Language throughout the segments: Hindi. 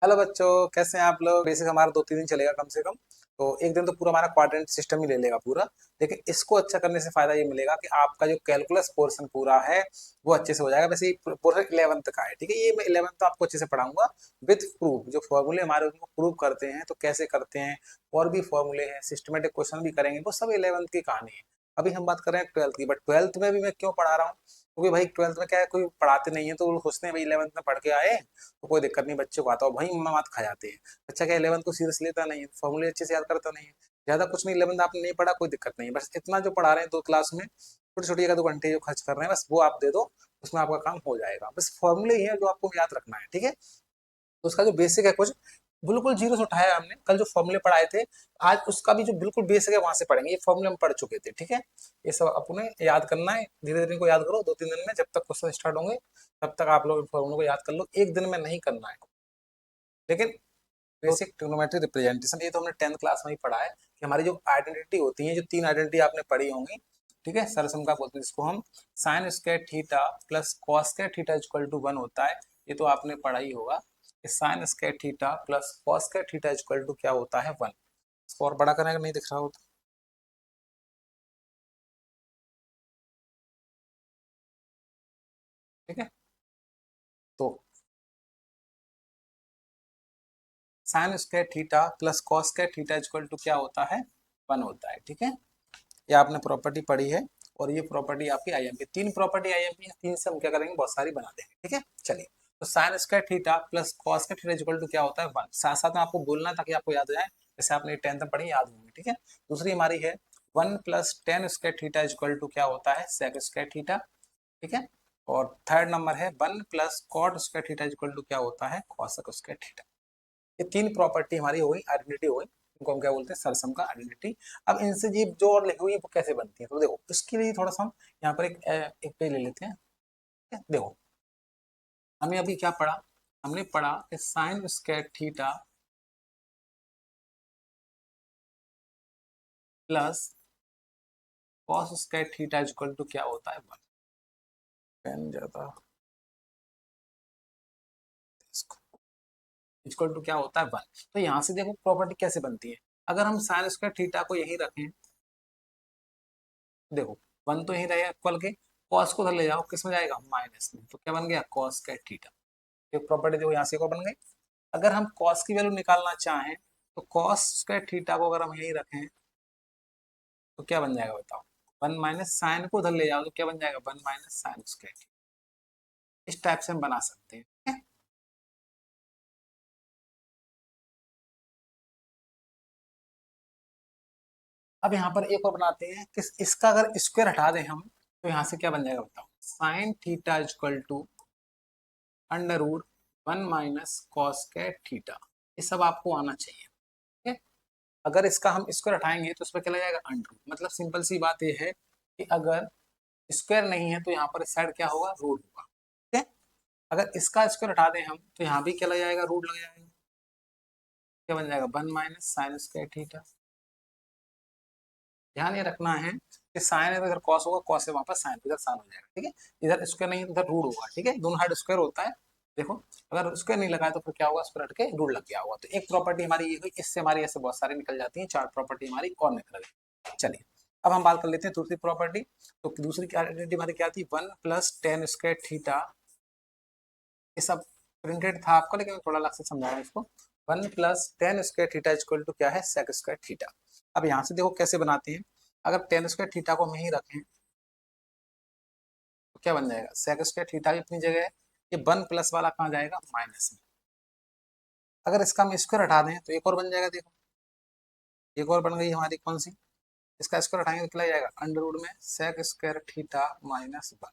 हेलो बच्चों, कैसे हैं आप लोग। बेसिक हमारा 2-3 दिन चलेगा कम से कम। तो एक दिन तो पूरा हमारा क्वाड्रेंट सिस्टम ही ले लेगा पूरा। लेकिन इसको अच्छा करने से फायदा ये मिलेगा कि आपका जो कैलकुलस पोर्शन पूरा है वो अच्छे से हो जाएगा। वैसे ये पोर्शन 11th का है, ठीक है। ये मैं 11th तो आपको अच्छे से पढ़ाऊंगा विथ प्रूफ। जो फॉर्मूले हमारे उनको प्रूव करते हैं तो कैसे करते हैं, और भी फॉर्मूले हैं, सिस्टमेटिक क्वेश्चन भी करेंगे, वो सब 11th की कहानी है। अभी हम बात कर रहे हैं 12th की। बट 12th में भी मैं क्यों पढ़ा रहा हूँ, क्योंकि भाई 12th में क्या है, कोई पढ़ाते नहीं है तो वो सोचते हैं भाई 11th में पढ़ के आए तो कोई दिक्कत नहीं, बच्चे को आता हो। वहीं मात खा जाते हैं। बच्चा क्या 11th को सीरियस लेता नहीं है, फॉर्मूले अच्छे से याद करता नहीं है। ज्यादा कुछ नहीं, 11th आपने नहीं पढ़ा कोई दिक्कत नहीं है, बस इतना जो पढ़ा रहे हैं 2 क्लास में छोटी छोटी 1-2 घंटे जो खर्च कर रहे हैं बस वो आप दे दो, उसमें आपका काम हो जाएगा। बस फॉर्मूले ही है जो आपको याद रखना है, ठीक है। तो उसका जो बेसिक है कुछ बिल्कुल जीरो से उठाया हमने। कल जो फॉर्मूले पढ़ाए थे आज उसका भी जो बिल्कुल बेसिक है वहां से पढ़ेंगे। ये फॉर्मूले हम पढ़ चुके थे, ठीक है। ये सब अपने याद करना है, धीरे धीरे इनको याद करो। 2-3 दिन में जब तक क्वेश्चन स्टार्ट होंगे तब तक आप लोग फॉर्मूले को याद कर लो। एक दिन में नहीं करना है लेकिन। बेसिक ट्रिग्नोमेट्री रिप्रेजेंटेशन ये तो हमने 10th क्लास में ही पढ़ा है कि हमारी जो आइडेंटिटी होती है, जो 3 आइडेंटिटी आपने पढ़ी होंगी, ठीक है। सरसम का बोलते हैं जिसको हम sine square theta plus cos square theta equal to 1 होता है। ये तो आपने पढ़ा ही होगा कि sine square theta plus cos square theta equal to क्या होता है, 1। इसको और बड़ा करने का नहीं दिख रहा होता, ठीक है। तो sine square theta plus cos square theta equal to क्या होता है, 1 होता है, ठीक है। ये आपने प्रॉपर्टी पढ़ी है। और ये प्रॉपर्टी आपकी आईएमपी, 3 प्रॉपर्टी आईएमपी है, 3 से हम क्या करेंगे बहुत सारी बना देंगे, ठीक है। चलिए, तो sine square theta plus cos square theta equal to क्या होता है, 1। साथ साथ में आपको बोलना है ताकि आपको याद हो जाए, जैसे आपने 10th में पढ़ी याद होंगी, ठीक है। दूसरी हमारी है 1 plus tan square theta equal to क्या होता है, सेक स्क्वायर थीटा, ठीक है। और थर्ड नंबर है 1 plus cot square theta equal to क्या होता है, कॉसक स्क्वायर थीटा। ये 3 प्रॉपर्टी हमारी हो गई, आइडेंटिटी हो गई। इनको हम क्या बोलते हैं, सरसम का आइडेंटिटी। अब इनसे जी जो और लिखी हुई है वो कैसे बनती है, तो देखो इसके लिए थोड़ा सा हम यहाँ पर एक पेज ले लेते हैं, ठीक है? देखो हमने अभी क्या पढ़ा, हमने पढ़ा कि sine square theta plus cos square theta equal to क्या होता है, 1। पेन ज्यादा इक्वल टू क्या होता है, 1। तो यहाँ से देखो प्रॉपर्टी कैसे बनती है। अगर हम साइन स्क्वायर थीटा को यही रखें, देखो 1 तो यही रहेगा इक्वल के, कॉस को उधर ले जाओ किस में जाएगा, माइनस में, तो क्या बन गया, कॉस स्क्वायर थीटा। एक प्रॉपर्टी देखो यहाँ से को बन गई। अगर हम कॉस की वैल्यू निकालना चाहें तो कॉस स्क्वायर थीटा को अगर हम यही रखें तो क्या बन जाएगा बताओ, 1 माइनस साइन को उधर ले जाओ तो क्या बन जाएगा, 1 माइनस साइन स्क्वायर थीटा। इस टाइप से हम बना सकते हैं, ठीक है? अब यहाँ पर एक और बनाते हैं कि इसका अगर स्क्वायर हटा दें हम तो यहाँ से क्या बन जाएगा बताओ, sine theta equal to under root 1 minus cos square theta. ये सब आपको आना चाहिए, ठीक है। अगर इसका हम स्क्वायर हटाएंगे तो इसमें क्या लग जाएगा, अंडर रूट। मतलब सिंपल सी बात ये है कि अगर स्क्वायर नहीं है तो यहाँ पर इस साइड क्या होगा, रूट होगा, ठीक है। अगर इसका स्क्वायर हटा दें हम तो यहाँ भी क्या लग जाएगा, रूट लग जाएगा। क्या बन जाएगा, 1 माइनस साइन स्क्वायर थीटा। ध्यान ये रखना है कि साइन है तो इधर कॉस होगा, कॉस है वहां पर साइन, इधर साइन हो जाएगा, ठीक है। इधर स्क्वायर नहीं है तो इधर रूट होगा, ठीक है। दोनों साइड स्क्वायर होता है। देखो अगर स्क्वायर नहीं लगाया तो फिर क्या होगा, स्क्वायर हट के रूट लग गया होगा। तो एक प्रॉपर्टी हमारी ये हुई, इससे हमारी ऐसे बहुत सारी निकल जाती है, 4 प्रॉपर्टी हमारी और निकल गई। चलिए अब हम बात कर लेते हैं दूसरी प्रॉपर्टी। तो दूसरी आइडेंटिटी हमारी क्या थी, 1 प्लस टेन स्क्वायर थीटा। ये सब प्रिंटेड था आपका लेकिन थोड़ा अलग से समझा रहा हूँ इसको। 1 plus tan square theta equal to क्या है, सेक स्क्वायर थीटा। अब यहाँ से देखो कैसे बनाते हैं। अगर टेन स्क्वायर थीटा को हम यहीं रखें तो क्या बन जाएगा, सेक स्क्वायर थीटा भी अपनी जगह है। ये 1 प्लस वाला कहाँ जाएगा, माइनस में। अगर इसका हम स्क्वायर हटा दें तो एक और बन जाएगा, देखो एक और बन गई हमारी कौन सी, इसका स्क्वायर हटाएंगे तो क्या जाएगा, अंडर रूट में सेक स्क्वायर थीटा माइनस 1।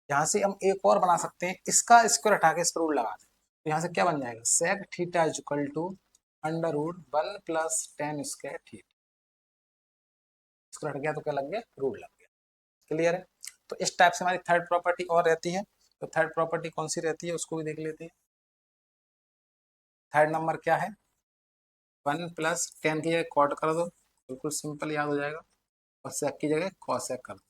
यहाँ से हम एक और बना सकते हैं, इसका स्क्वायर हटा के इस पर रूट लगा दें तो यहाँ से क्या बन जाएगा, sec theta is equal to under root 1 plus tan square theta. Square हट गया तो क्या लग गया, रूट लग गया। क्लियर है। तो इस टाइप से हमारी थर्ड प्रॉपर्टी और रहती है। तो थर्ड प्रॉपर्टी कौन सी रहती है उसको भी देख लेते हैं। थर्ड नंबर क्या है, 1 प्लस टेन की जगह कॉट कर दो, बिल्कुल सिंपल याद हो जाएगा। और सेक की जगह कॉसेक कर दो।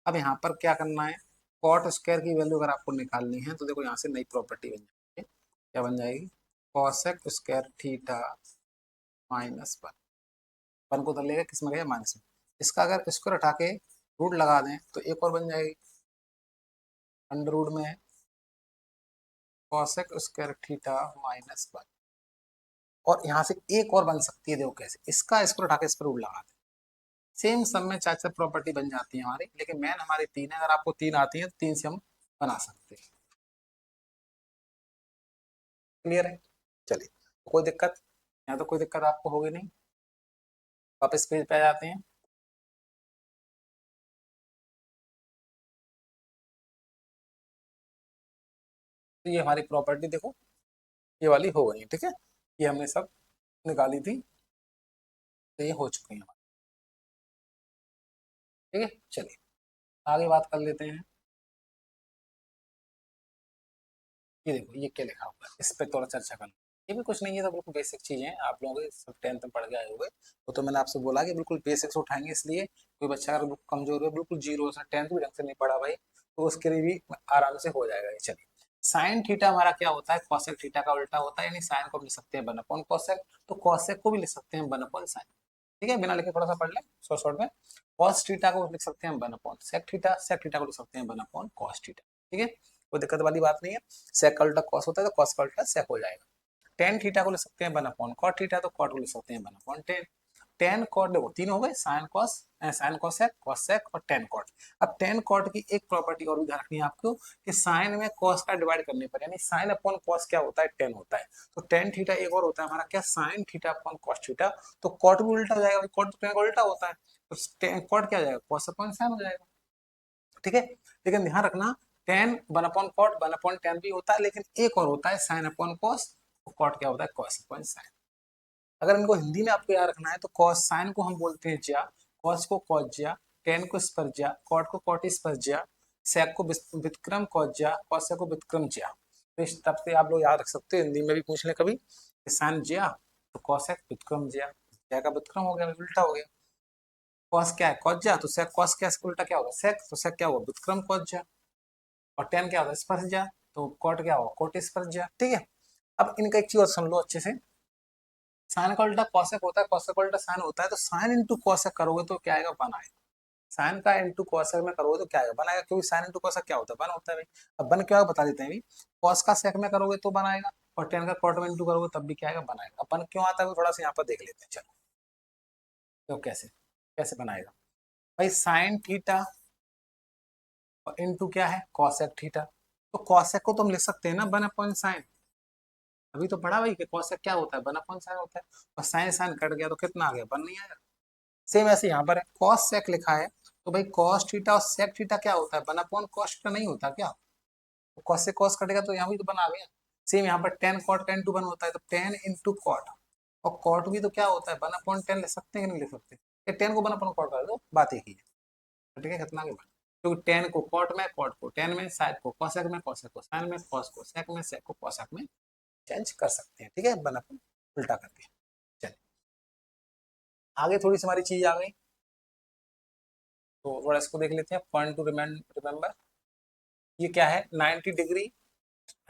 अब यहाँ पर क्या करना है, कॉट स्क्वायर की वैल्यू अगर आपको निकालनी है तो देखो यहाँ से नई प्रॉपर्टी बन जाएगी। क्या बन जाएगी? Cosec square theta minus one. One को उधर लेगा, किस में गया? माइनस में। इसका अगर स्क्वायर हटा के रूट लगा दें तो एक और बन जाएगी, अंडर रूट में cosec square theta minus one. और यहाँ से एक और बन सकती है, देखो कैसे, इसका स्क्वायर उठा के इस पर रूट लगा दें, सेम सब में चार चार प्रॉपर्टी बन जाती है हमारी, लेकिन मेन हमारी तीन है। अगर आपको तीन आती है तो तीन से हम बना सकते हैं। क्लियर है? चलिए, तो कोई दिक्कत यहाँ, तो कोई दिक्कत आपको होगी नहीं। वापस पेज पे आ जाते हैं। तो ये हमारी प्रॉपर्टी देखो, ये वाली हो गई, ठीक है। ये हमने सब निकाली थी, तो ये हो चुकी है हमारी। ठीक है, चलिए आगे बात कर लेते हैं। ये देखो, ये क्या लिखा हुआ है, इस पर थोड़ा चर्चा कर लें। ये भी कुछ नहीं है, तो बिल्कुल बेसिक चीजें हैं, आप लोग सब 10th में पढ़ के आए होंगे। वो तो मैंने आपसे बोला कि बिल्कुल बेसिक्स उठाएंगे, इसलिए कोई बच्चा अगर बिल्कुल कमजोर है, बिल्कुल जीरो से 10th भी ढंग से नहीं पढ़ा भाई, तो उसके लिए भी आराम से हो जाएगा। ये चलिए, साइन थीटा हमारा क्या होता है? कॉसेक थीटा का उल्टा होता है, यानी साइन को हम लिख सकते हैं वन अपॉन कॉसेक, तो कॉसेक को भी लिख सकते हैं वन अपॉन साइन। ठीक है, बिना लिखे थोड़ा सा पढ़ लें शॉर्ट शॉर्ट में। कॉस थीटा को लिख सकते हैं one upon sec theta, sec theta को लिख सकते हैं वन अपॉन कॉस थीटा। ठीक है, कोई दिक्कत वाली बात नहीं है। सेक का उल्टा कॉस होता है, तो कॉस का उल्टा सेक हो जाएगा। टेन थीटा को लिख सकते हैं वन अपॉन कॉट थीटा, तो कॉट को लिख सकते हैं one upon tan. Tan cot, देखो तीन हो गए, sine cos, sine cosec, cosec और टेन कॉट। अब टेन कॉट की एक प्रॉपर्टी और भी ध्यान रखनी है आपको, कि साइन में कॉस का डिवाइड करने पर, यानी साइन अपॉन कॉस क्या होता है? टेन होता है। तो टेन थीटा एक और होता है हमारा क्या? Sine theta upon cos theta. तो कॉट भी उल्टा हो जाएगा, कॉट तो टेन का उल्टा होता है, तो कॉट क्या हो जाएगा? कॉस अपॉन साइन हो जाएगा। ठीक है, लेकिन ध्यान रखना, tan one upon cot one upon tan भी होता है, लेकिन एक और होता है साइन अपॉन कॉस, कॉट क्या होता है? Cos upon sine. अगर इनको हिंदी में आपको याद रखना है तो कॉस साइन को हम बोलते हैं ज्या, कॉस को कॉस ज्या, टेन को स्पर ज्या, कॉट को कॉट स्पर ज्या, सेक को विक्रम कॉस ज्या, कॉस को विक्रम ज्या। तो इस तब से आप लोग याद रख सकते हो, हिंदी में भी पूछ ले कभी, साइन ज्या तो कॉसेक विक्रम ज्या, ज्या का विक्रम हो गया, उल्टा हो गया। कॉस क्या है? कॉस ज्या, तो सेक कॉस क्या उल्टा क्या होगा? सेक, तो सेक क्या हुआ? विक्रम कॉस ज्या। और टेन क्या होता है? स्पर्श ज्या, तो कॉट क्या होगा? कोट स्पर्श ज्या। ठीक है, अब इनका एक चीज और सुन लो अच्छे से, साइन का उल्टा कॉसेक होता है, कॉसेक का उल्टा साइन होता है, तो साइन इंटू कॉसेक करोगे तो क्या आएगा? वन आएगा। साइन का इंटू कॉसेक में करोगे तो क्या आएगा? वन आएगा, क्योंकि साइन इंटू कॉसेक क्या होता है? वन होता है भाई। अब वन क्या होगा बता देते हैं भाई। कॉस का सेक में करोगे तो वन आएगा, और टेन का कॉट में इंटू करोगे तब भी क्या आएगा? वन आएगा। अब वन क्यों आता है वो थोड़ा सा यहाँ पर देख लेते हैं, चलो। तो कैसे कैसे बनाएगा भाई? साइन थीटा और इंटू क्या है? Cosec theta. तो कॉसेक को तो हम लिख सकते हैं ना वन अपॉन साइन, अभी तो पढ़ा भाई कि कॉसेक क्या होता है? वन अपॉन साइन होता है। और साइन साइन कट गया तो कितना आ गया? वन नहीं आएगा। सेम ऐसे यहाँ पर है, कॉस सेक लिखा है, तो भाई कॉस थीटा और सेक थीटा क्या होता है? वन अपॉन कॉस थीटा नहीं होता क्या? तो कॉस से कॉस कटेगा तो यहाँ भी तो वन आ गया। सेम यहाँ पर tan cot tan to one होता है, तो टेन इंटू कॉट, और कॉट भी तो क्या होता है? वन अपॉन टेन लिख सकते हैं कि नहीं लिख सकते? ये टेन को वन अपॉन कॉट कर दो, बात एक ही है। ठीक है, कितना के वन, क्योंकि टेन को कॉट में, कॉट को टेन में, साइड को कॉसेक में, कॉसेक को साइन में, कॉस को सेक में, सेक को कॉसेक में चेंज कर सकते हैं। ठीक है, वन अपॉन उल्टा करके। चलिए आगे थोड़ी सी हमारी चीज आ गई, तो थोड़ा इसको देख लेते हैं। पॉइंट टू रिमेंबर, ये क्या है? 90 डिग्री,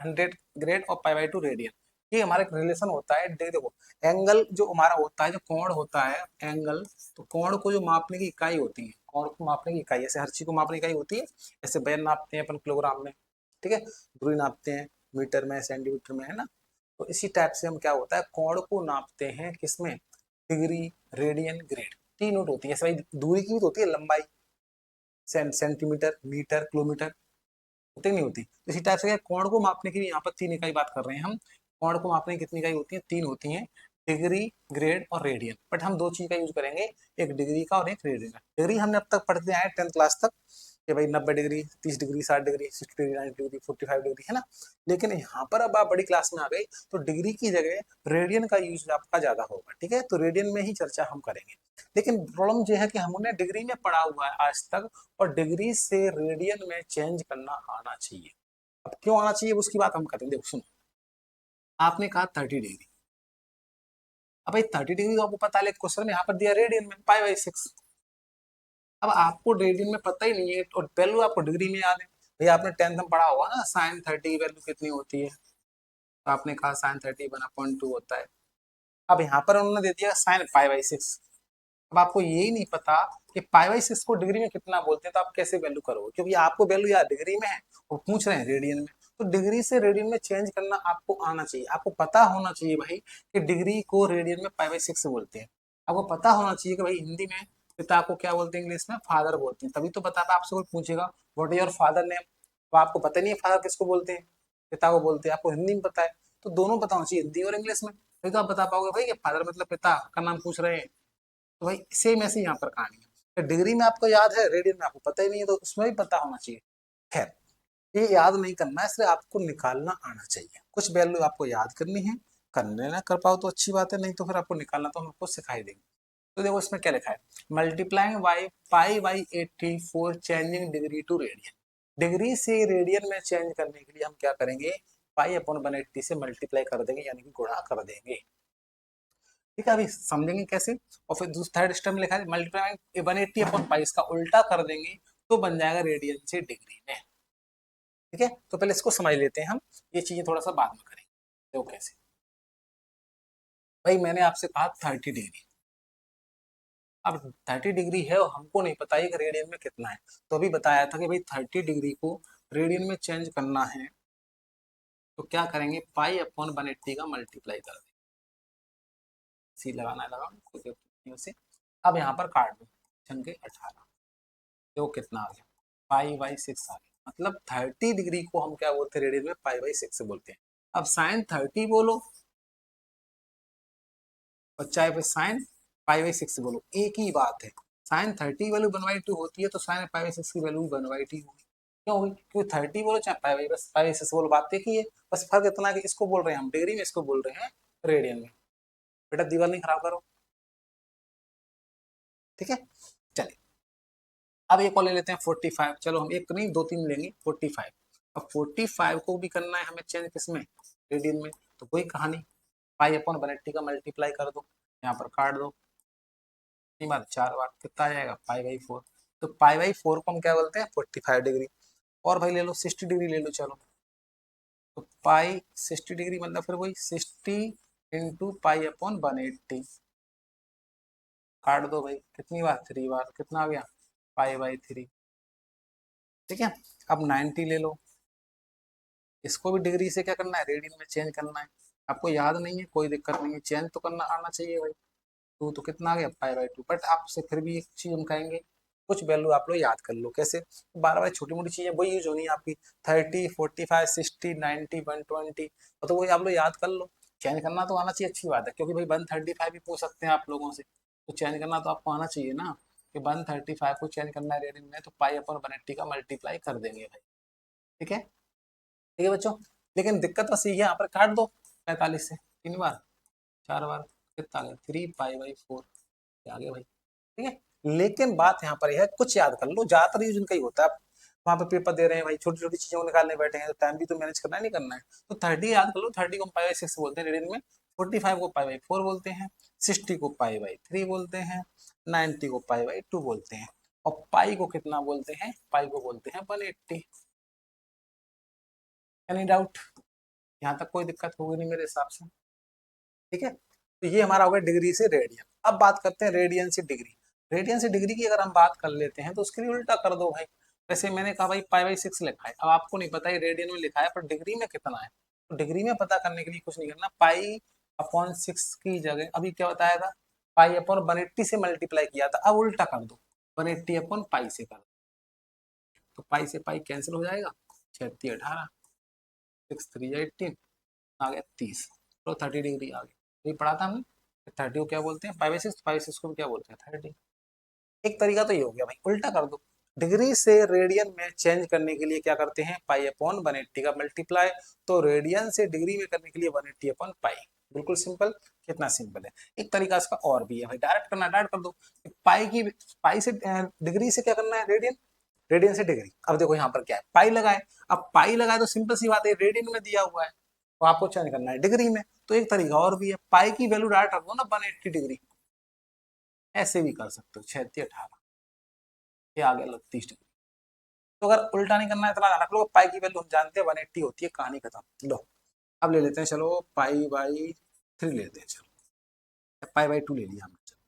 100 ग्रेड और पाई बाई 2 रेडियन। ये हमारा एक रिलेशन होता है। देखो, एंगल जो हमारा होता है, जो कोण होता है एंगल, तो कोण को जो मापने की इकाई होती है, कोण को मापने की इकाई, ऐसे हर चीज को मापने की इकाई होती है। ऐसे बैन नापते हैं अपन किलोग्राम में, ठीक है, दूरी नापते हैं मीटर में, सेंटीमीटर में, है ना। तो इसी टाइप से हम क्या होता है, कोण को नापते हैं किसमें? डिग्री, रेडियन, ग्रेड, तीन यूनिट होती है। ऐसे भाई दूरी की भी तो होती है, लंबाई, सेंटीमीटर, मीटर, किलोमीटर, होती नहीं होती। तो इसी टाइप से कोण को मापने की यहाँ पर तीन इकाई बात कर रहे हैं हम। कोण को मापने की कितनी इकाई होती है? तीन होती हैं, डिग्री, ग्रेड और रेडियन। बट हम दो चीज का यूज करेंगे, एक डिग्री का और एक रेडियन का। डिग्री हमने अब तक पढ़ते आए 10th क्लास तक, कि भाई 90 degree, 30 degree, 60 degree, 60 degree, 90 degree, 45 degree, है ना। लेकिन यहाँ पर अब आप बड़ी क्लास में आ गई, तो डिग्री की जगह रेडियन का यूज आपका ज्यादा होगा। ठीक है, तो रेडियन में ही चर्चा हम करेंगे। लेकिन प्रॉब्लम यह है कि हमने डिग्री में पढ़ा हुआ है आज तक, और डिग्री से रेडियन में चेंज करना आना चाहिए। अब क्यों आना चाहिए उसकी बात हम करते हैं। देखो सुनो, आपने कहा 30 डिग्री, अब भाई 30 डिग्री तो आपको पता है, क्वेश्चन में यहाँ पर दिया रेडियन में पाई बाई 6। अब आपको रेडियन में पता ही नहीं है, और वैल्यू आपको डिग्री में याद है, भैया आपने 10th में पढ़ा होगा ना साइन 30 की वैल्यू कितनी होती है, तो आपने कहा साइन 30 1/2 होता है। अब यहाँ पर उन्होंने दे दिया साइन π/6। अब आपको यही नहीं पता कि π/6 को डिग्री में कितना बोलते हैं, तो आप कैसे वैल्यू करोगे, क्योंकि आपको वैल्यू यार डिग्री में है और पूछ रहे हैं रेडियन में। तो डिग्री से रेडियन में चेंज करना आपको आना चाहिए, आपको पता होना चाहिए भाई कि डिग्री को रेडियन में π/6 बोलते हैं। आपको पता होना चाहिए कि भाई हिंदी में पिता को क्या बोलते हैं, इंग्लिश में फादर बोलते हैं, तभी तो पता है। आपसे कोई पूछेगा what is your father name, तो आपको पता नहीं है फादर किसको बोलते हैं, पिता को बोलते हैं, आपको हिंदी में पता है। तो दोनों पता होना चाहिए, हिंदी और इंग्लिश में, तभी तो आप बता पाओगे भाई कि फादर मतलब पिता का नाम पूछ रहे हैं। तो भाई सेम ऐसे यहाँ पर कहानी है, तो डिग्री में आपको याद है, रेडियन में आपको पता ही नहीं है, तो उसमें भी पता होना चाहिए। खैर, ये याद नहीं करना है, इसलिए आपको निकालना आना चाहिए। कुछ वैल्यू आपको याद करनी है, करने ना कर पाओ तो अच्छी बात है, नहीं तो फिर आपको निकालना तो हम आपको सिखाई देंगे। तो देखो इसमें क्या लिखा है, multiplying by π/84 changing degree to radian. Degree से रेडियन में चेंज करने के लिए हम क्या करेंगे, π/180 से मल्टीप्लाई कर देंगे, यानी कि गुणा कर देंगे। ठीक है, अभी समझेंगे कैसे। और फिर थर्ड स्टेप में लिखा है मल्टीप्लाई 180/π, इसका उल्टा कर देंगे तो बन जाएगा रेडियन से डिग्री में। ठीक है, तो पहले इसको समझ लेते हैं हम, ये चीजें थोड़ा सा बाद में करेंगे। देखो कैसे, भाई मैंने आपसे कहा 30 डिग्री। अब 30 डिग्री है और हमको नहीं पता है कि रेडियन में कितना है, तो अभी बताया था कि भाई 30 डिग्री को रेडियन में चेंज करना है, तो क्या करेंगे, π/180 का मल्टीप्लाई कर देंगे। सी लगाना है लगाओ, कोई दिक्कत नहीं उसे। अब यहाँ पर काट दो, छंके 18, तो कितना आ गया, π/6 आ गया। मतलब 30 डिग्री को हम क्या बोलते हैं रेडियन में, π/6 से बोलते हैं। अब साइन 30 बोलो और चाहे फिर साइन π/6 बोलो, एक ही बात है। साइन 30 वैल्यू 1/2 होती है, तो साइन π/6 की वैल्यू 1/2 होगी। क्यों होगी, क्योंकि 30 बोलो चाहे π/6 बोलो, बात एक ही है। बस फर्क इतना है कि इसको बोल रहे हैं हम डिग्री में, इसको बोल रहे हैं रेडियन में। बेटा दीवार नहीं खराब करो, ठीक है। चलिए अब एक और ले लेते हैं 45। चलो हम एक नहीं दो तीन लेंगे 45। अब 45 को भी करना है हमें चेंज किसमें, रेडियन में। तो कोई कहानी, π/180 का मल्टीप्लाई कर दो, यहाँ पर काट दो, इतनी बार 4 बार कितना आ जाएगा, π/4। तो π/4 को हम क्या बोलते हैं, 45 डिग्री। और भाई ले लो 60 डिग्री ले लो, चलो। तो पाई 60 डिग्री मतलब फिर वही 60 इंटू π/180, काट दो भाई, कितनी बार 3 बार, कितना आ गया, π/3। ठीक है, अब 90 ले लो, इसको भी डिग्री से क्या करना है, रेडियन में चेंज करना है। आपको याद नहीं है कोई दिक्कत नहीं है, चेंज तो करना आना चाहिए भाई। तो कितना आ गया, π/2। बट आपसे फिर भी एक चीज हम कहेंगे, कुछ वैल्यू आप लोग याद कर लो। कैसे, बार बार छोटी मोटी चीजें वही यूज होनी है आपकी, 30 45 60 90 120, तो वही आप लोग याद कर लो। चेंज करना तो आना चाहिए, अच्छी बात है, क्योंकि भाई 135 भी पूछ सकते हैं आप लोगों से, तो चेंज करना तो आपको आना चाहिए ना, कि 135 को चेंज करना है रेडियन में, तो π/180 का मल्टीप्लाई कर देंगे भाई। ठीक है, ठीक है बच्चों। लेकिन दिक्कत बस ये है, यहाँ पर काट दो 45 से, 3 बार 4 बार, कितना आ गया, 3π/4 आ गया भाई। ठीक है, लेकिन बात यहाँ पर यह है, कुछ याद कर लो, ज्यादातर यूज इनका ही होता है। आप वहां पे पेपर दे रहे हैं भाई, छोटी छोटी चीजों को निकालने बैठे हैं, तो टाइम भी तो मैनेज करना है, नहीं करना है। तो 30 याद कर लो, 30 को हम π/6 बोलते हैं रेडियन में, 45 को π/4 बोलते हैं, 60 को π/3 बोलते हैं, 90 को π/2 बोलते हैं, और पाई को कितना बोलते हैं, पाई को बोलते हैं 180। एनी डाउट, यहाँ तक कोई दिक्कत होगी नहीं मेरे हिसाब से। ठीक है, तो ये हमारा हो गया डिग्री से रेडियन। अब बात करते हैं रेडियन से डिग्री। रेडियन से डिग्री की अगर हम बात कर लेते हैं, तो उसके लिए उल्टा कर दो भाई। वैसे मैंने कहा भाई π/6 लिखा है, अब आपको नहीं पता है रेडियन में लिखा है, पर डिग्री में कितना है। तो डिग्री में पता करने के लिए कुछ नहीं करना, π/6 की जगह अभी क्या बताया था, π/180 से मल्टीप्लाई किया था, अब उल्टा कर दो, 180/π से कर दो। तो पाई से पाई कैंसिल हो जाएगा, 6 18, 6 3 18, आ गया 30। तो 30 डिग्री आ गया। ये पढ़ा था हमने, 30 को क्या बोलते हैं, π/6, π/6 को क्या बोलते हैं, 30। एक तरीका तो ये हो गया भाई, उल्टा कर दो। डिग्री से रेडियन में चेंज करने के लिए क्या करते हैं, π/180 का मल्टीप्लाई। तो रेडियन से डिग्री में करने के लिए 180/π। बिल्कुल सिंपल, कितना सिंपल है। एक तरीका इसका और भी है भाई, डायरेक्ट करना, डायरेक्ट कर दो। पाई की, पाई से डिग्री से क्या करना है, रेडियन, रेडियन से डिग्री। अब देखो यहाँ पर क्या है, पाई लगाए। अब पाई लगाए तो सिंपल सी बात है, रेडियन में दिया हुआ है, तो आपको चेंज करना है डिग्री में। तो एक तरीका और भी है, पाई की वैल्यू डायरेक्ट रख दो ना 180 डिग्री, ऐसे भी कर सकते हो, 36 18, ये आ गया 30 डिग्री। तो अगर उल्टा नहीं करना है इतना ध्यान रख लो, पाई की वैल्यू हम जानते हैं 180 होती है, कहानी खत्म। लो अब ले लेते हैं, चलो पाई बाई 3 लेते हैं, चलो पाई बाई 2 ले लिया हमने। चलो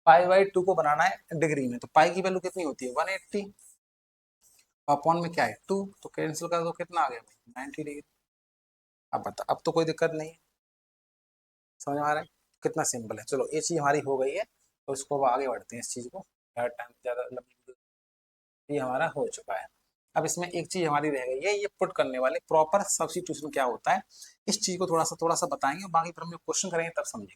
पाई बाई 2 को बनाना है डिग्री में, तो पाई की वैल्यू कितनी होती है 180, अपॉन में क्या है 2, तो कैंसिल कर दो, कितना आ गया भाई 90 डिग्री। अब बता, अब तो कोई दिक्कत नहीं है, समझ में आ रहा है कितना सिंपल है। चलो ये चीज हमारी हो गई है, तो इसको अब आगे बढ़ते हैं इस चीज को, टाइम ज्यादा लंबी, ये हमारा हो चुका है। अब इसमें एक चीज हमारी रह गई है, ये पुट करने वाले प्रॉपर सब्स्टिट्यूशन क्या होता है, इस चीज को थोड़ा सा बताएंगे, बाकी फिर हम क्वेश्चन करेंगे तब समझेंगे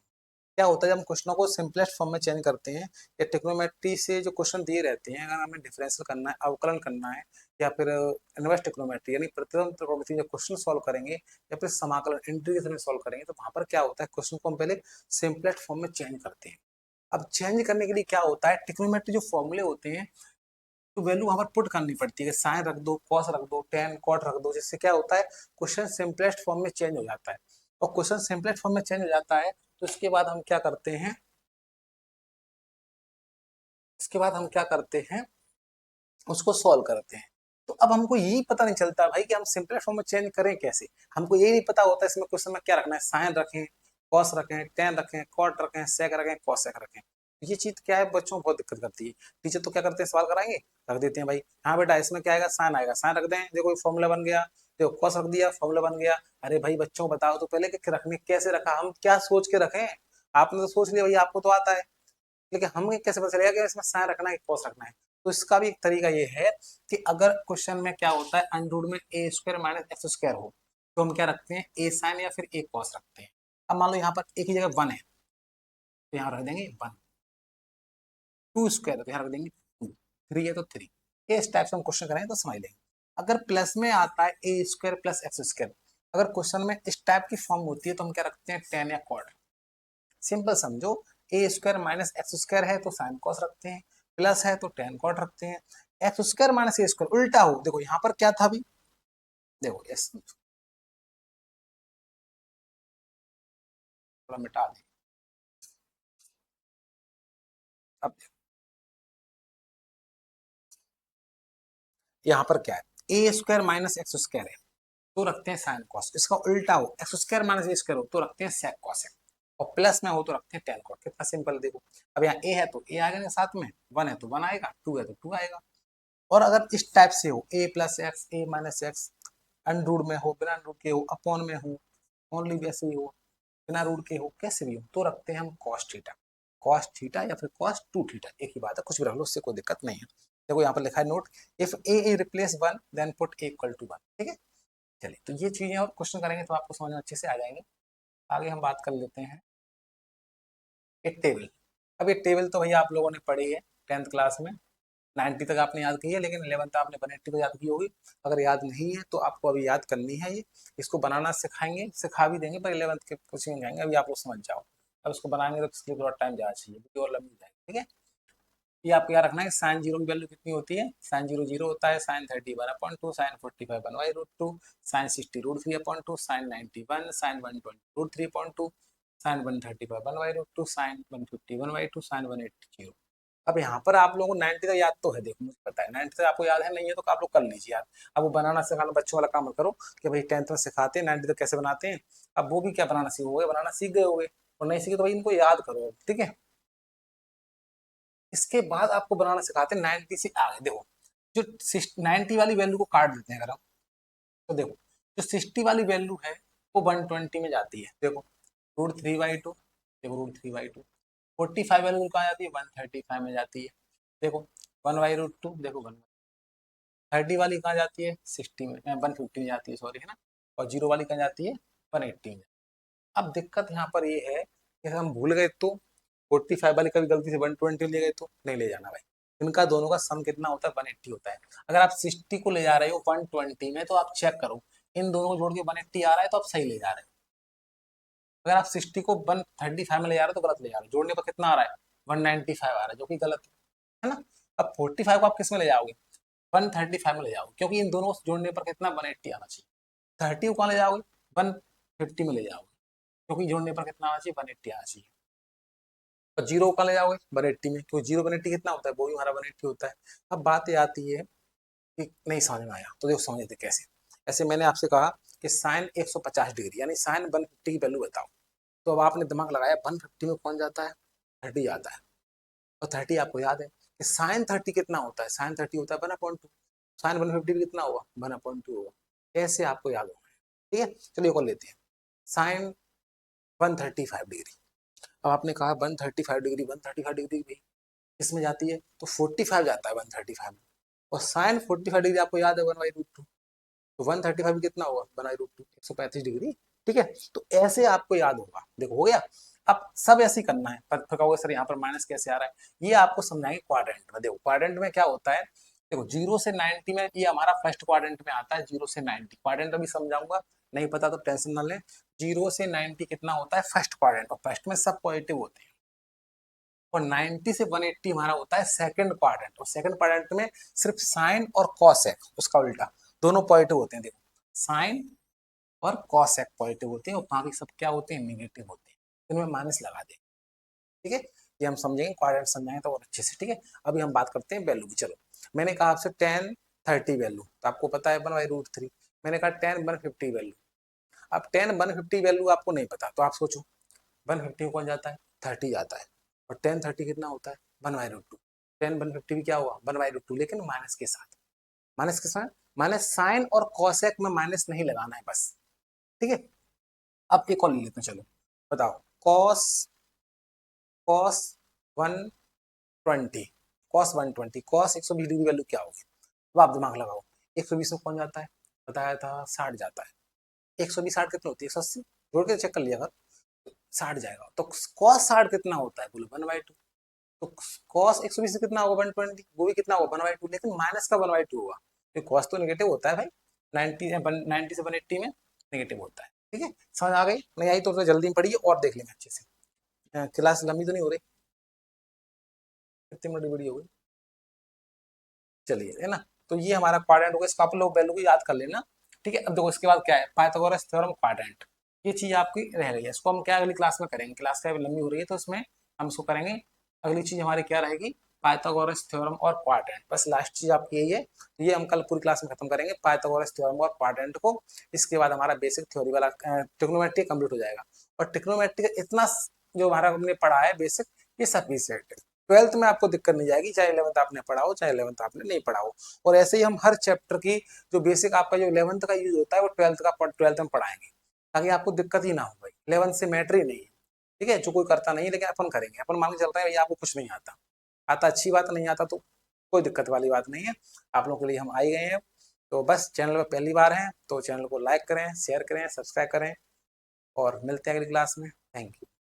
क्या होता है जब हम क्वेश्चनों को सिंपलेस्ट फॉर्म में चेंज करते हैं, या ट्रिग्नोमेट्री से जो क्वेश्चन दिए रहते हैं, अगर हमें डिफरेंशियल करना है, अवकलन करना है, या फिर इनवर्स ट्रिग्नोमेट्री यानी प्रतिलोम त्रिकोणमिति जो क्वेश्चन सॉल्व करेंगे, या फिर समाकलन इंटीग्रेशन में सॉल्व करेंगे, तो वहां पर क्या होता है क्वेश्चन को हम पहले सिंपलेस्ट फॉर्म में चेंज करते हैं। अब चेंज करने के लिए क्या होता है, ट्रिग्नोमेट्री जो फॉर्मूले होते हैं तो वैल्यू वहां पर पुट करनी पड़ती है, साइन रख दो, कॉस रख दो, टेन कॉट रख दो, जिससे क्या होता है क्वेश्चन सिंपलेस्ट फॉर्म में चेंज हो जाता है। और क्वेश्चन सिंपलेस्ट फॉर्म में चेंज हो जाता है तो इसके बाद हम क्या करते हैं, इसके बाद हम क्या करते हैं, उसको सॉल्व करते हैं। तो अब हमको यही पता नहीं चलता भाई कि हम सिंपलेस्ट फॉर्म में चेंज करें कैसे, हमको यही नहीं पता होता इसमें क्वेश्चन में क्या रखना है, साइन रखें, कॉस रखें, टेन रखें, कॉट रखें, सेक रखें, कॉसेक रखें। ये चीज क्या है बच्चों को बहुत दिक्कत करती है। टीचर तो क्या करते हैं, सवाल कराएंगे रख देते हैं भाई, हाँ बेटा इसमें क्या आएगा, साइन आएगा, साइन रख दें, देखो फॉर्मूला बन गया, देखो कॉस रख दिया, फॉर्मूला बन गया। अरे भाई बच्चों को बताओ तो पहले कि रखने कैसे रखा, हम क्या सोच के रखें, आपने तो सोच लिया भाई आपको तो आता है, लेकिन हमें कैसे पता चलेगा कि इसमें साइन रखना है कॉस रखना है। तो इसका भी एक तरीका ये है कि अगर क्वेश्चन में क्या होता है अंडर में ए स्क्वायर माइनस एक्स स्क्वायर हो, तो हम क्या रखते हैं ए साइन या फिर ए कॉस रखते हैं। अब मान लो यहाँ पर एक ही जगह 1 है, तो यहाँ रख देंगे 1, 2 स्क्वायर तो यहाँ रख देंगे 2, 3 है तो 3। इस टाइप से हम क्वेश्चन करेंगे तो समझ लेंगे। अगर प्लस में आता है ए स्क्वायर प्लस एक्स स्क्वायर, अगर क्वेश्चन में इस टाइप की फॉर्म होती है तो हम क्या रखते हैं टेन या कॉट। सिंपल समझो, ए स्क्वायर माइनस एक्स स्क्वायर है तो साइन कॉस रखते हैं, प्लस है तो टेन कॉट रखते हैं। एक्स स्क्वायर माइनस ए स्क्वायर उल्टा हो, देखो यहाँ पर क्या था भी, देखो यस थोड़ा मिटा दें। अब यहाँ पर क्या है, ए स्क्वायर माइनस एक्स स्क्वायर है तो रखते हैं साइन कॉस, इसका उल्टा हो एक्स स्क्वायर माइनस ए स्क्वायर हो तो रखते हैं सेक कॉस, और प्लस में हो तो रखते हैं टेन कॉट। कितना सिंपल देखो, अब यहाँ ए है तो ए आएगा ना साथ में, 1 है तो 1 आएगा, 2 है तो 2 आएगा। और अगर इस टाइप से हो ए प्लस एक्स, ए माइनस एक्स, अनरूट में हो, बिना रूट के हो, अपॉन में हो, ओनली वैसे ही हो, बिना रूट के हो, कैसे भी हो, तो रखते हैं हम कॉस थीटा, कॉस थीटा या फिर कॉस 2 थीटा, एक ही बात है, कुछ भी रख लो उससे कोई दिक्कत नहीं है। देखो यहाँ पर लिखा है note, if A replace 1 then put A equal to 1, ठीक है। चलिए तो ये चीजें और क्वेश्चन करेंगे तो आपको समझ में अच्छे से आ जाएंगे। आगे हम बात कर लेते हैं एक टेबल। अब ये टेबल तो भैया आप लोगों ने पढ़ी है 10th क्लास में, 90 तक आपने याद की है, लेकिन 11th आपने 180 तो याद की होगी। अगर याद नहीं है तो आपको अभी याद करनी है ये, इसको बनाना सिखाएंगे, सिखा भी देंगे पर 11th के कोचिंग जाएंगे, अभी आप लोग समझ जाओ। अब इसको बनाएंगे तो इसके लिए थोड़ा टाइम ज़्यादा चाहिए, वीडियो और लंबी जाएगी, ठीक है। ये आपको याद रखना है साइन जीरो की वैल्यू कितनी होती है, साइन जीरो जीरो होता है, sine 30 1/2, sine 45 1/√2, sine 60 √3/2, sine 90 1, sine 120 √3/2, sine 135 1/√2, sine 150 1/2, sine 180 0। अब यहाँ पर आप लोगों को 90 का याद तो है, देखो मुझे पता है 90 तक आपको याद है, नहीं है तो आप लोग कर लीजिए याद। अब वो बनाना सिखाना बच्चों वाला काम मत करो कि भाई 10th में सिखाते हैं 90 तक कैसे बनाते हैं, अब वो भी क्या बनाना सीखोगे, बनाना सीख गए होगे, और नहीं सीखे तो भाई इनको याद करो, ठीक है। इसके बाद आपको बनाना सिखाते हैं 90 से आगे, देखो जो 90 वाली वैल्यू को काट देते हैं अगर हम, तो देखो जो 60 वाली वैल्यू है वो 120 में जाती है, देखो √3/2, देखो √3/2। 45 वैल्यू कहाँ जाती है, 135 में जाती है, देखो 1/√2, देखो 1। 30 वाली कहाँ जाती है, 60 में, 150 में जाती है, सॉरी है ना। और जीरो वाली कहाँ जाती है, 180 में। अब दिक्कत यहाँ पर ये है कि हम भूल गए तो 45 वाली कभी गलती से 120 ले गए तो नहीं ले जाना भाई, इनका दोनों का सम कितना होता है 180 होता है। अगर आप 60 को ले जा रहे हो 120 में तो आप चेक करो इन दोनों को जोड़ के 180 आ रहा है तो आप सही ले जा रहे हो। अगर आप 60 को 135 में ले जा रहे हो तो गलत ले जा रहे हो, जोड़ने पर कितना आ रहा है 195 आ रहा है, जो कि गलत है ना। अब 45 को आप किस में ले जाओगे, 135 में ले जाओगे, क्योंकि इन दोनों को जोड़ने पर कितना 180 आना चाहिए। 30 को कहाँ ले जाओगे, 150 में ले जाओगे, क्योंकि जोड़ने पर कितना आना चाहिए 180 आना चाहिए। और जीरो का ले जाओगे 180 में, क्योंकि जीरो 180 कितना होता है, वो भी हमारा 180 होता है। अब बात ये आती है कि नहीं समझ में आया तो देखो समझ लेते कैसे। ऐसे मैंने आपसे कहा कि साइन 150 डिग्री यानी साइन 150 की वैल्यू बताओ, तो अब आपने दिमाग लगाया 150 में कौन जाता है, 30 आता है। और 30 आपको याद है कि साइन 30 कितना होता है, साइन 30 होता है 1/2। साइन 150 भी कितना हुआ, 1/2 हुआ। कैसे आपको याद होगा, ठीक है। चलिए और लेते हैं साइन 135 डिग्री। अब आपने कहा 135 डिग्री, 135 डिग्री भी इसमें जाती है तो 45 जाता है 135 में। और साइन 45 डिग्री आपको याद है 1/√2, तो 135 कितना होगा 1/√2, 135 डिग्री। ठीक है, तो ऐसे आपको याद होगा। देखो हो गया। अब सब ऐसे ही करना है, पर फिर कहोगे सर यहाँ पर माइनस कैसे आ रहा है, ये आपको समझाएंगे क्वाड्रेंट में। देखो क्वाड्रेंट में क्या होता है, देखो 0 से 90 में ये हमारा फर्स्ट क्वाड्रेंट में आता है। 0 से 90 क्वाड्रेंट अभी समझाऊंगा, नहीं पता तो टेंशन ना लें। 0 से 90 कितना होता है फर्स्ट क्वाड्रेंट, और फर्स्ट में सब पॉजिटिव होते हैं। और 90 से 180 हमारा होता है सेकंड क्वाड्रेंट, और सेकंड क्वाड्रेंट में सिर्फ साइन और कॉसेक, उसका उल्टा, दोनों पॉजिटिव होते हैं। देखो साइन और कॉसेक पॉजिटिव होते हैं और बाकी सब क्या होते हैं, नेगेटिव होते हैं। इनमें माइनस लगा दें, ठीक है। ये हम समझेंगे, क्वाड्रेंट समझाएंगे तो और अच्छे से, ठीक है। अभी हम बात करते हैं वैल्यू की। चलो मैंने कहा आपसे 10 30 वैल्यू, तो आपको पता है 1/√3। मैंने कहा 10 150 वैल्यू। अब 10 150 वैल्यू आपको नहीं पता, तो आप सोचो 150 कौन जाता है, 30 जाता है। और 10 30 कितना होता है 1/√2। 10 150 भी क्या हुआ 1/√2, लेकिन माइनस के साथ। माइनस के साथ माइनस साइन और कॉसेक में माइनस नहीं लगाना है बस, ठीक है। अब एक और ले लेते हैं, चलो बताओ cos cos 120, cos 120, cos 120 degree value क्या होगी। अब आप दिमाग लगाओ, 120 में कौन जाता है, बताया था 60 जाता है। 120 60 कितनी होती है 180, जोड़ के चेक कर लिया अगर, 60 जाएगा। तो कॉस 60 कितना होता है, बोलो 1/2। तो कॉस 120 से कितना होगा 120, वो भी कितना होगा 1/2, लेकिन माइनस का 1/2 होगा, क्योंकि कॉस तो नेगेटिव होता है भाई। 90 से 180 में नेगेटिव होता है, ठीक है। समझ आ गई, नहीं आई तो जल्दी में पढ़िए और देख लेंगे अच्छे से। क्लास लंबी तो नहीं हो रही, कितनी मिनट बड़ी हो गई, चलिए, है ना। तो ये हमारा क्वाड्रेंट हो गया, इसको आप लोग वैल्यू को याद कर लेना, ठीक है। अब देखो इसके बाद क्या है, पाइथागोरस थ्योरम क्वाड्रेंट। ये चीज आपकी रह गई है, इसको हम क्या अगली क्लास में करेंगे, क्लास क्या लंबी हो रही है तो इसमें हम इसको करेंगे। अगली चीज हमारी क्या रहेगी, पाइथागोरस थ्योरम और क्वाड्रेंट, बस लास्ट चीज आपकी यही है। तो ये हम कल पूरी क्लास में खत्म करेंगे पाइथागोरस थ्योरम और क्वाड्रेंट को। इसके बाद हमारा बेसिक थ्योरी वाला ट्रिग्नोमेट्री कंप्लीट हो जाएगा। और ट्रिग्नोमेट्री का इतना जो हमारा हमने पढ़ा है बेसिक, ये सफिशिएंट है। 12th में आपको दिक्कत नहीं जाएगी, चाहे 11th आपने पढ़ा हो चाहे 11th आपने नहीं पढ़ा हो। और ऐसे ही हम हर चैप्टर की जो बेसिक आपका जो 11th का यूज होता है वो 12th में पढ़ाएंगे, ताकि आपको दिक्कत ही ना हो भाई। 11th से मैटर ही नहीं है, ठीक है। जो कोई करता नहीं है, लेकिन अपन करेंगे। अपन मान के चल रहे हैं भैया आपको कुछ नहीं आता, आता अच्छी बात, नहीं आता तो कोई दिक्कत वाली बात नहीं है। आप लोगों के लिए हम आई गए हैं। तो बस चैनल पर पहली बार हैं तो चैनल को लाइक करें, शेयर करें, सब्सक्राइब करें, और मिलते हैं अगली क्लास में। Thank you.